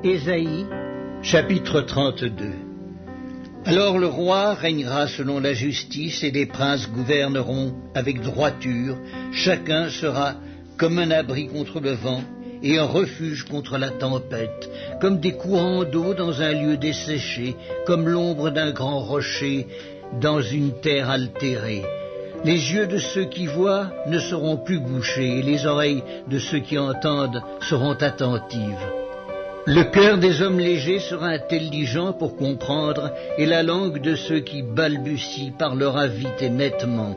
Ésaïe, chapitre 32. Alors le roi régnera selon la justice et les princes gouverneront avec droiture. Chacun sera comme un abri contre le vent et un refuge contre la tempête, comme des courants d'eau dans un lieu desséché, comme l'ombre d'un grand rocher dans une terre altérée. Les yeux de ceux qui voient ne seront plus bouchés, et les oreilles de ceux qui entendent seront attentives. Le cœur des hommes légers sera intelligent pour comprendre, et la langue de ceux qui balbutient parlera vite et nettement.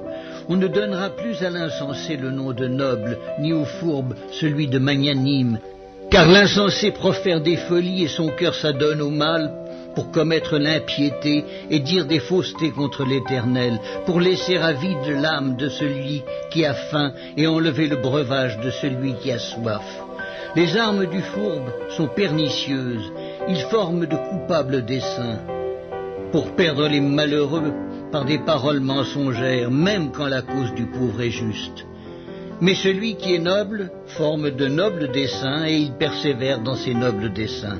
On ne donnera plus à l'insensé le nom de noble, ni au fourbe celui de magnanime, car l'insensé profère des folies et son cœur s'adonne au mal pour commettre l'impiété et dire des faussetés contre l'Éternel, pour laisser à vide l'âme de celui qui a faim et enlever le breuvage de celui qui a soif. Les armes du fourbe sont pernicieuses, ils forment de coupables desseins, pour perdre les malheureux par des paroles mensongères, même quand la cause du pauvre est juste. Mais celui qui est noble forme de nobles desseins, et il persévère dans ses nobles desseins.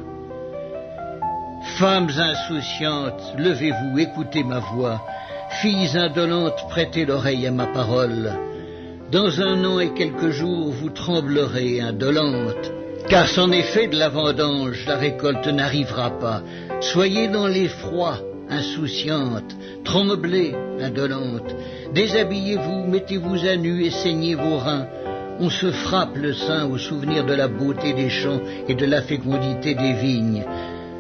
Femmes insouciantes, levez-vous, écoutez ma voix. Filles indolentes, prêtez l'oreille à ma parole. Dans 1 an et quelques jours, vous tremblerez, indolentes, car c'en est fait de la vendange, la récolte n'arrivera pas. Soyez dans l'effroi, insouciantes, tremblez, indolentes. Déshabillez-vous, mettez-vous à nu et saignez vos reins. On se frappe le sein au souvenir de la beauté des champs et de la fécondité des vignes.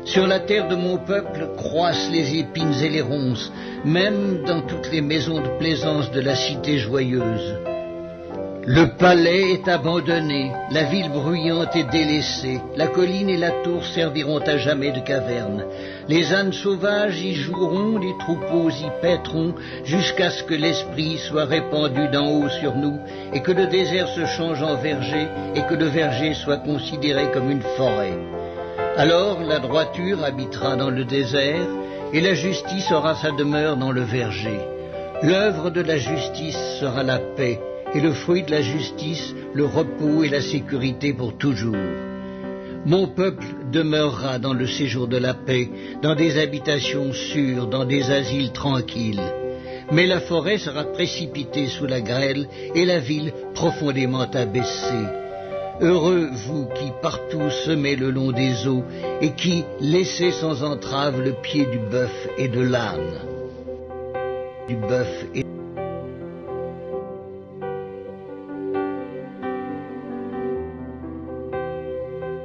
Sur la terre de mon peuple croissent les épines et les ronces, même dans toutes les maisons de plaisance de la cité joyeuse. Le palais est abandonné, la ville bruyante est délaissée, la colline et la tour serviront à jamais de caverne. Les ânes sauvages y joueront, les troupeaux y paîtront, jusqu'à ce que l'esprit soit répandu d'en haut sur nous, et que le désert se change en verger, et que le verger soit considéré comme une forêt. Alors la droiture habitera dans le désert, et la justice aura sa demeure dans le verger. L'œuvre de la justice sera la paix, et le fruit de la justice, le repos et la sécurité pour toujours. Mon peuple demeurera dans le séjour de la paix, dans des habitations sûres, dans des asiles tranquilles. Mais la forêt sera précipitée sous la grêle, et la ville profondément abaissée. Heureux vous qui partout semez le long des eaux, et qui laissez sans entrave le pied du bœuf et de l'âne. Du bœuf et